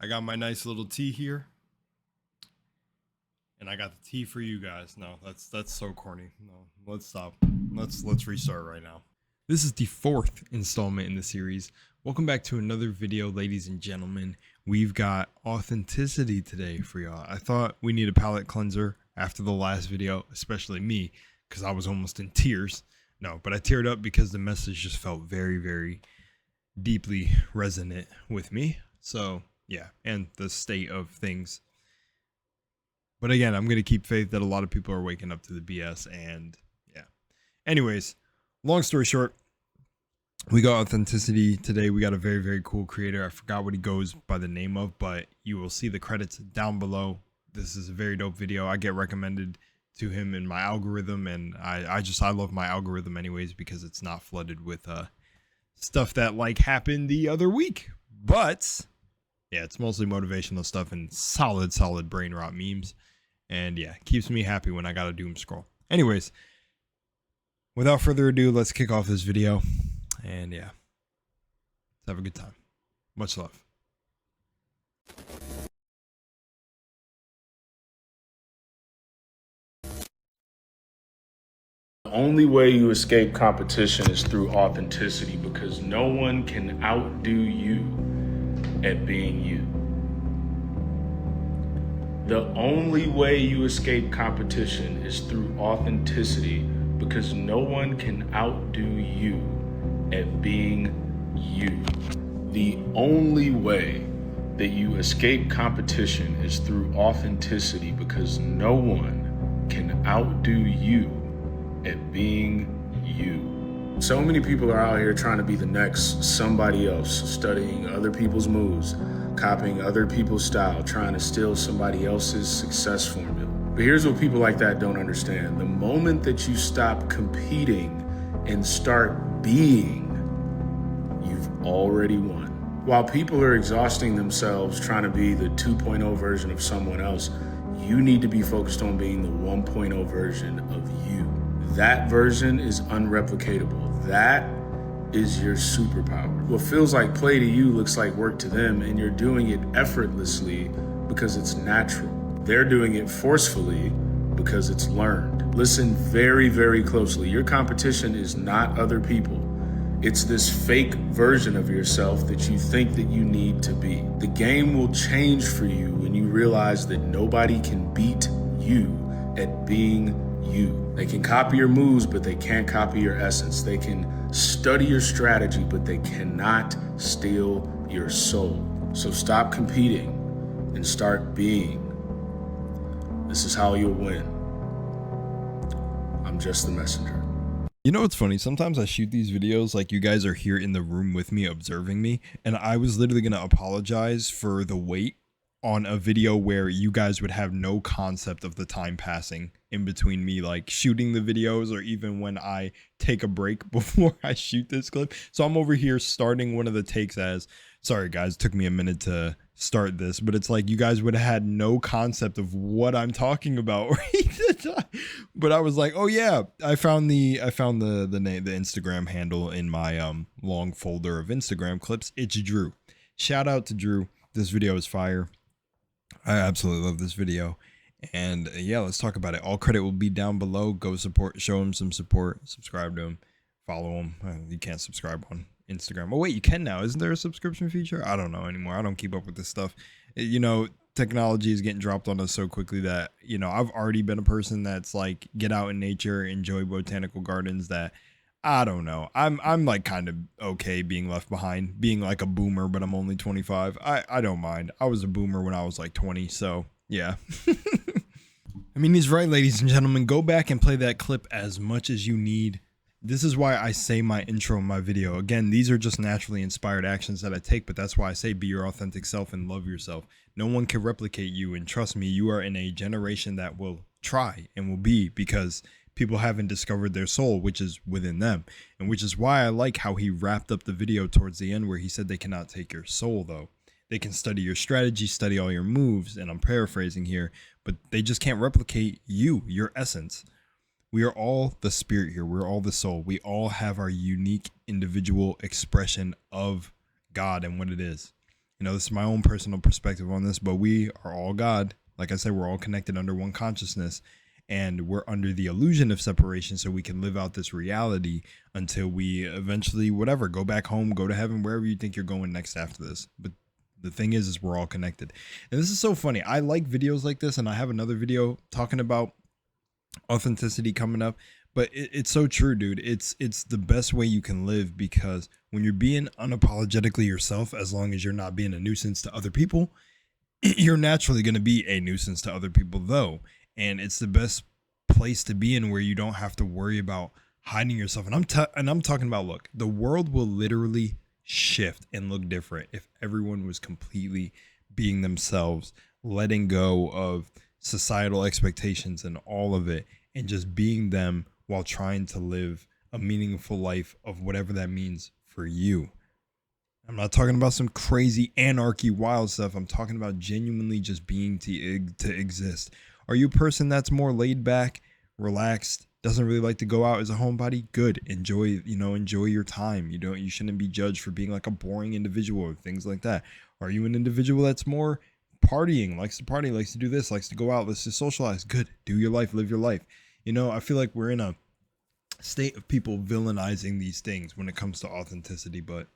I got my nice little tea here. And I got the tea for you guys. No, that's so corny. No, let's stop. Let's restart right now. This is the 4th installment in the series. Welcome back to another video, ladies and gentlemen. We've got authenticity today for y'all. I thought we need a palate cleanser after the last video, especially me, because I was almost in tears. No, but I teared up because the message just felt very, very deeply resonant with me. So yeah, and the state of things. But again, I'm going to keep faith that a lot of people are waking up to the BS, and yeah. Anyways, long story short, we got authenticity today. We got a very, very cool creator. I forgot what he goes by the name of, but you will see the credits down below. This is a very dope video. I get recommended to him in my algorithm, and I love my algorithm anyways because it's not flooded with stuff that like happened the other week. But yeah, it's mostly motivational stuff and solid brain rot memes. And yeah, keeps me happy when I gotta doom scroll. Anyways, without further ado, let's kick off this video. And yeah, let's have a good time. Much love. The only way you escape competition is through authenticity, because no one can outdo you at being you. The only way you escape competition is through authenticity, because no one can outdo you at being you. The only way that you escape competition is through authenticity, because no one can outdo you at being you. So many people are out here trying to be the next somebody else, studying other people's moves, copying other people's style, trying to steal somebody else's success formula. But here's what people like that don't understand. The moment that you stop competing and start being, you've already won. While people are exhausting themselves trying to be the 2.0 version of someone else, you need to be focused on being the 1.0 version of you. That version is unreplicatable. That is your superpower. What feels like play to you looks like work to them, and you're doing it effortlessly because it's natural. They're doing it forcefully because it's learned. Listen very, very closely. Your competition is not other people. It's this fake version of yourself that you think that you need to be. The game will change for you when you realize that nobody can beat you at being you. They can copy your moves, but they can't copy your essence. They can study your strategy, but they cannot steal your soul. So stop competing and start being. This is how you'll win. I'm just the messenger. You know what's funny? Sometimes I shoot these videos like you guys are here in the room with me observing me, and I was literally going to apologize for the wait on a video where you guys would have no concept of the time passing in between me like shooting the videos, or even when I take a break before I shoot this clip. So I'm over here starting one of the takes as, sorry guys, it took me a minute to start this, but it's like you guys would have had no concept of what I'm talking about, right? But I was like, oh yeah, I found the name, the Instagram handle in my long folder of Instagram clips. It's Drew. Shout out to Drew. This video is fire. I absolutely love this video. And yeah, let's talk about it. All credit will be down below. Go support, show him some support, subscribe to him, follow him. You can't subscribe on Instagram. Oh wait, you can now. Isn't there a subscription feature? I don't know anymore. I don't keep up with this stuff. You know, technology is getting dropped on us so quickly that, you know, I've already been a person that's like, get out in nature, enjoy botanical gardens, that I don't know. I'm like kind of okay being left behind, being like a boomer, but I'm only 25. I don't mind. I was a boomer when I was like 20, so yeah. I mean, he's right, ladies and gentlemen. Go back and play that clip as much as you need. This is why I say my intro in my video. Again, these are just naturally inspired actions that I take, but that's why I say be your authentic self and love yourself. No one can replicate you, and trust me, you are in a generation that will try and will be, because people haven't discovered their soul, which is within them. And which is why I like how he wrapped up the video towards the end where he said they cannot take your soul though. They can study your strategy, study all your moves, and I'm paraphrasing here, but they just can't replicate you, your essence. We are all the spirit here. We're all the soul. We all have our unique individual expression of God and what it is. You know, this is my own personal perspective on this, but we are all God. Like I said, we're all connected under one consciousness, and we're under the illusion of separation so we can live out this reality until we eventually, whatever, go back home, go to heaven, wherever you think you're going next after this. But the thing is we're all connected. And this is so funny. I like videos like this, and I have another video talking about authenticity coming up. But it's so true, dude. It's the best way you can live, because when you're being unapologetically yourself, as long as you're not being a nuisance to other people, you're naturally going to be a nuisance to other people, though. And it's the best place to be in, where you don't have to worry about hiding yourself. And I'm talking about, look, the world will literally shift and look different if everyone was completely being themselves, letting go of societal expectations and all of it, and just being them while trying to live a meaningful life of whatever that means for you. I'm not talking about some crazy anarchy wild stuff. I'm talking about genuinely just being to exist. Are you a person that's more laid back, relaxed, doesn't really like to go out as a homebody? Good. Enjoy your time. You shouldn't be judged for being like a boring individual or things like that. Are you an individual that's more partying, likes to party, likes to do this, likes to go out, let's just socialize? Good. Do your life, live your life. I feel like we're in a state of people villainizing these things when it comes to authenticity, but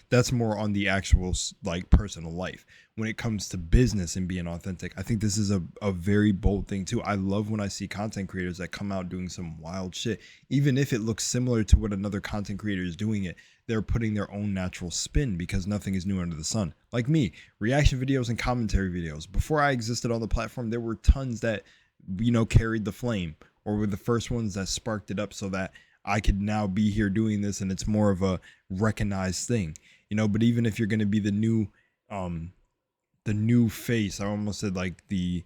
that's more on the actual like personal life. When it comes to business and being authentic, I think this is a very bold thing too. I love when I see content creators that come out doing some wild shit. Even if it looks similar to what another content creator is doing it, they're putting their own natural spin, because nothing is new under the sun. Like me, reaction videos and commentary videos. Before I existed on the platform, there were tons that, carried the flame, or were the first ones that sparked it up so that I could now be here doing this, and it's more of a recognized thing, but even if you're going to be the new face, I almost said like the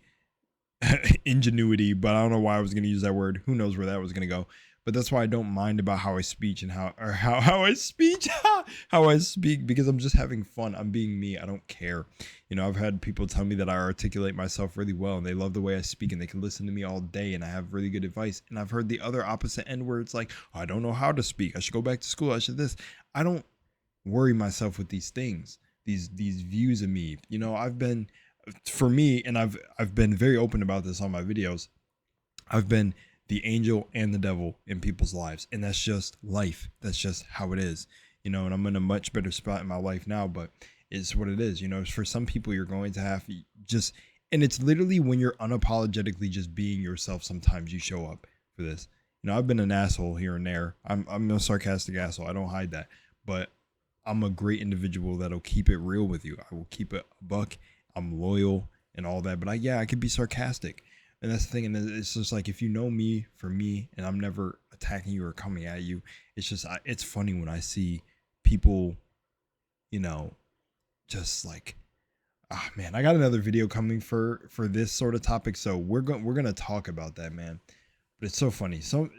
ingenuity, but I don't know why I was going to use that word. Who knows where that was going to go? But that's why I don't mind about how I speak and how I speak, how I speak, because I'm just having fun. I'm being me. I don't care. I've had people tell me that I articulate myself really well, and they love the way I speak, and they can listen to me all day, and I have really good advice. And I've heard the other opposite end, where it's like, I don't know how to speak. I should go back to school. I should this. I don't worry myself with these things, these views of me. I've been, for me, and I've been very open about this on my videos, I've been the angel and the devil in people's lives, and that's just life. That's just how it is, and I'm in a much better spot in my life now, but it's what it is. For some people, you're going to have just, and it's literally when you're unapologetically just being yourself, sometimes you show up for this. I've been an asshole here and there. I'm a sarcastic asshole. I don't hide that, but I'm a great individual that'll keep it real with you. I will keep it a buck. I'm loyal and all that, but I could be sarcastic. And that's the thing. And it's just like, if you know me for me, and I'm never attacking you or coming at you, it's just, it's funny when I see people, just like, man, I got another video coming for this sort of topic. So we're going to talk about that, man. But it's so funny. So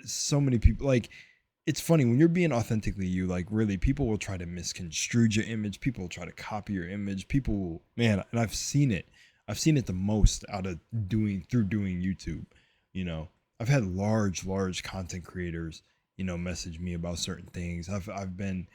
many people, like, it's funny when you're being authentically you, like, really, people will try to misconstrue your image. People will try to copy your image. People will, man, and I've seen it the most through doing YouTube. I've had large content creators, message me about certain things. I've been,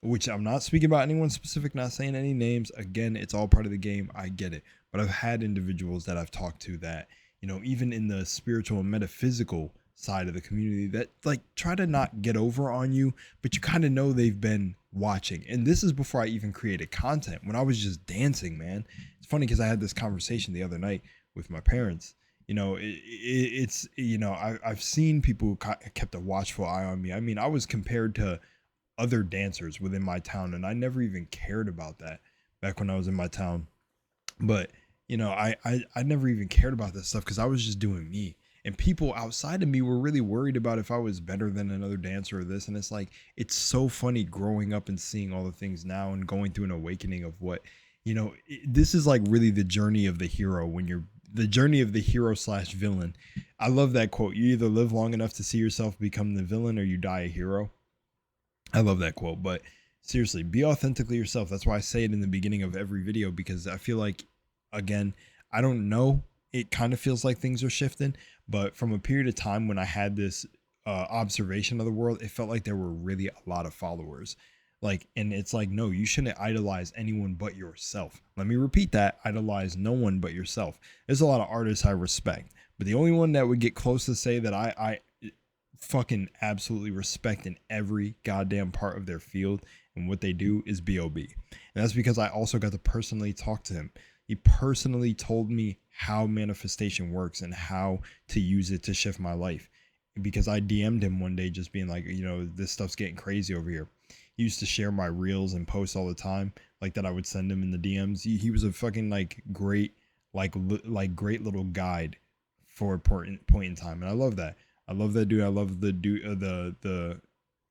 which I'm not speaking about anyone specific, not saying any names. Again, it's all part of the game. I get it. But I've had individuals that I've talked to that, even in the spiritual and metaphysical side of the community, that like try to not get over on you, but you kind of know they've been watching. And this is before I even created content, when I was just dancing, man. It's funny because I had this conversation the other night with my parents. I've seen people who kept a watchful eye on me. I mean, I was compared to other dancers within my town, and I never even cared about that back when I was in my town. But I never even cared about that stuff because I was just doing me. And people outside of me were really worried about if I was better than another dancer or this. And it's like, it's so funny growing up and seeing all the things now and going through an awakening of what, this is like really the journey of the hero, when you're the journey of the hero / villain. I love that quote. You either live long enough to see yourself become the villain, or you die a hero. I love that quote. But seriously, be authentically yourself. That's why I say it in the beginning of every video, because I feel like, again, I don't know, it kind of feels like things are shifting, but from a period of time when I had this observation of the world, it felt like there were really a lot of followers. Like, and it's like, no, you shouldn't idolize anyone but yourself. Let me repeat that: idolize no one but yourself. There's a lot of artists I respect, but the only one that would get close to say that I fucking absolutely respect in every goddamn part of their field and what they do is B.O.B. And that's because I also got to personally talk to him. He personally told me how manifestation works and how to use it to shift my life. Because I DM'd him one day just being like, this stuff's getting crazy over here. He used to share my reels and posts all the time, like that I would send him in the DMs. He was a fucking like great, great little guide for a point in time. And I love that. I love that dude. I love the dude,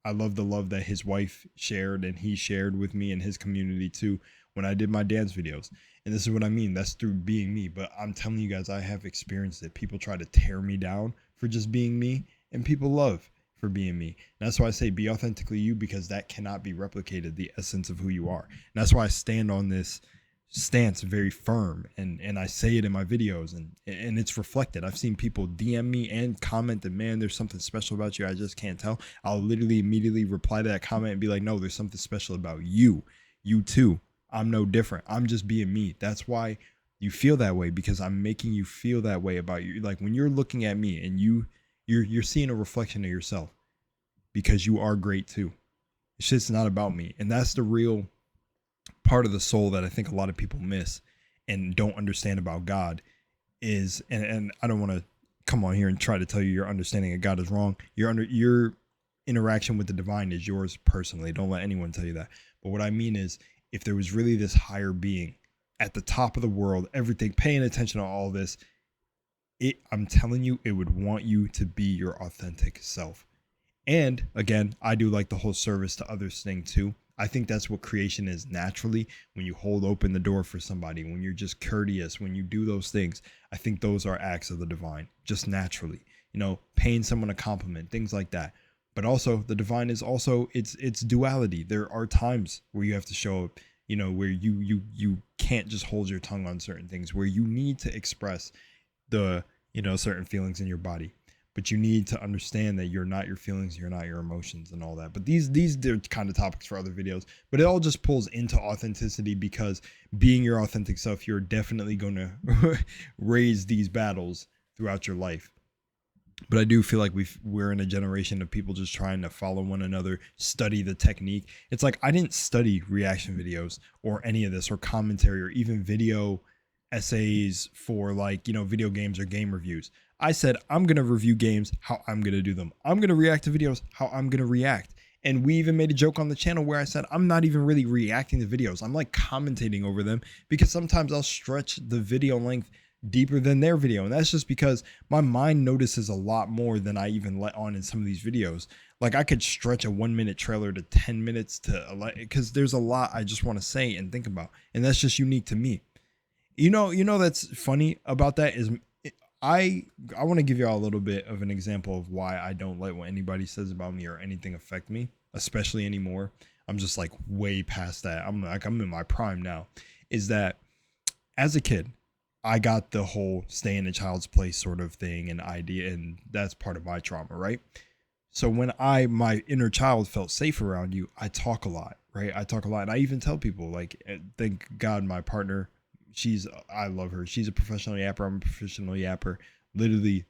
I love the love that his wife shared and he shared with me and his community too when I did my dance videos. And this is what I mean. That's through being me. But I'm telling you guys, I have experienced it. People try to tear me down for just being me, and people love for being me. And that's why I say be authentically you, because that cannot be replicated, the essence of who you are. And that's why I stand on this stance very firm, and I say it in my videos, and it's reflected. I've seen people DM me and comment that, man, there's something special about you, I just can't tell. I'll literally immediately reply to that comment and be like, no, there's something special about you too. I'm no different. I'm just being me. That's why you feel that way, because I'm making you feel that way about you. Like when you're looking at me and you're seeing a reflection of yourself, because you are great too. It's just not about me. And that's the real part of the soul that I think a lot of people miss and don't understand about God is, and I don't want to come on here and try to tell you your understanding of God is wrong. Your interaction with the divine is yours personally. Don't let anyone tell you that. But what I mean is, if there was really this higher being at the top of the world, everything, paying attention to all this, I'm telling you, it would want you to be your authentic self. And again, I do like the whole service to others thing too. I think that's what creation is naturally. When you hold open the door for somebody, when you're just courteous, when you do those things, I think those are acts of the divine, just naturally, paying someone a compliment, things like that. But also the divine is also it's duality. There are times where you have to show up, where you can't just hold your tongue on certain things, where you need to express the, certain feelings in your body. But you need to understand that you're not your feelings, you're not your emotions and all that. But these they're kind of topics for other videos. But it all just pulls into authenticity, because being your authentic self, you're definitely going to raise these battles throughout your life. But I do feel like we're in a generation of people just trying to follow one another, study the technique. It's like, I didn't study reaction videos or any of this, or commentary, or even video essays for video games or game reviews. I said, I'm going to review games how I'm going to do them. I'm going to react to videos how I'm going to react. And we even made a joke on the channel where I said, I'm not even really reacting to videos. I'm like commentating over them, because sometimes I'll stretch the video length deeper than their video. And that's just because my mind notices a lot more than I even let on in some of these videos. Like I could stretch a 1-minute trailer to 10 minutes because there's a lot I just want to say and think about. And that's just unique to me. That's funny about that is I want to give y'all a little bit of an example of why I don't let what anybody says about me or anything affect me, especially anymore. I'm just like way past that. I'm in my prime now. Is that as a kid, I got the whole stay in a child's place sort of thing and idea, and that's part of my trauma, right? So when my inner child felt safe around you, I talk a lot, right? I talk a lot, and I even tell people, like, thank God my partner, I love her. She's a professional yapper. I'm a professional yapper. Literally,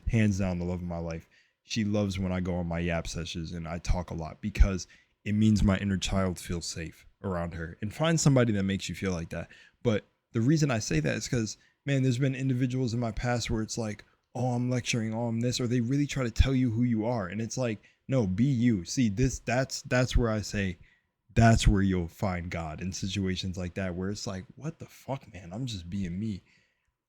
hands down, the love of my life. She loves when I go on my yap sessions and I talk a lot, because it means my inner child feels safe around her. And find somebody that makes you feel like that. But the reason I say that is because, man, there's been individuals in my past where it's like, oh, I'm lecturing, oh, I'm this, or they really try to tell you who you are. And it's like, no, be you. See, that's where I say, that's where you'll find God, in situations like that, where it's like, what the fuck, man, I'm just being me.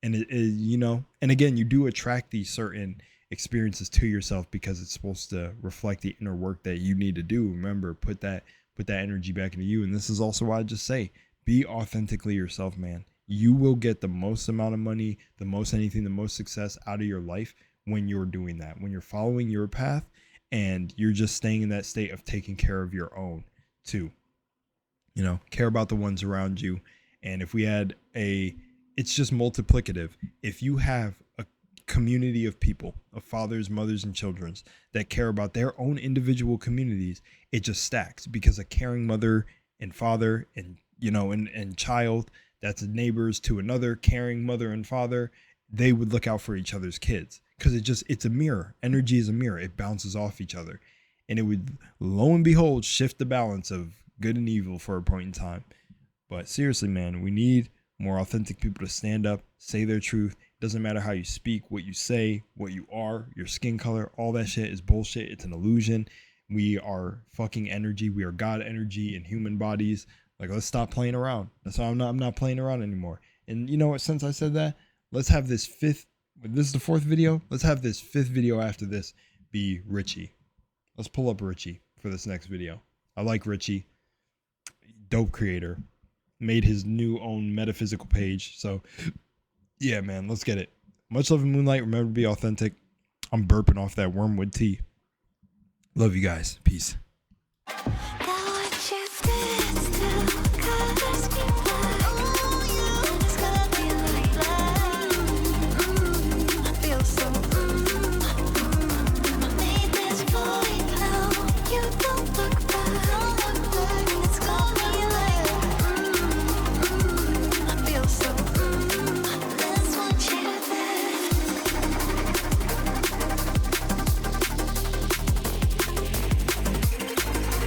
And and again, you do attract these certain experiences to yourself, because it's supposed to reflect the inner work that you need to do. Remember, put that energy back into you. And this is also why I just say, be authentically yourself, man. You will get the most amount of money, the most anything, the most success out of your life when you're doing that, when you're following your path and you're just staying in that state of taking care of your own too. Care about the ones around you. And if we had it's just multiplicative. If you have a community of people, of fathers, mothers, and children that care about their own individual communities, it just stacks, because a caring mother and father and, you know, and child that's neighbors to another caring mother and father, they would look out for each other's kids, because it's a mirror. Energy is a mirror. It bounces off each other, and it would, lo and behold, shift the balance of good and evil for a point in time. But seriously, man, we need more authentic people to stand up, say their truth. It doesn't matter how you speak, what you say, what you are, your skin color, all that shit is bullshit. It's an illusion. We are fucking energy. We are God energy in human bodies. Like, let's stop playing around. That's why I'm not playing around anymore. And you know what, since I said that, let's have this this is the 4th video. Let's have this 5th video after this be Richie. Let's pull up Richie for this next video. I like Richie. Dope creator. Made his new own metaphysical page. So yeah, man, let's get it. Much love in Moonlight. Remember to be authentic. I'm burping off that wormwood tea. Love you guys. Peace.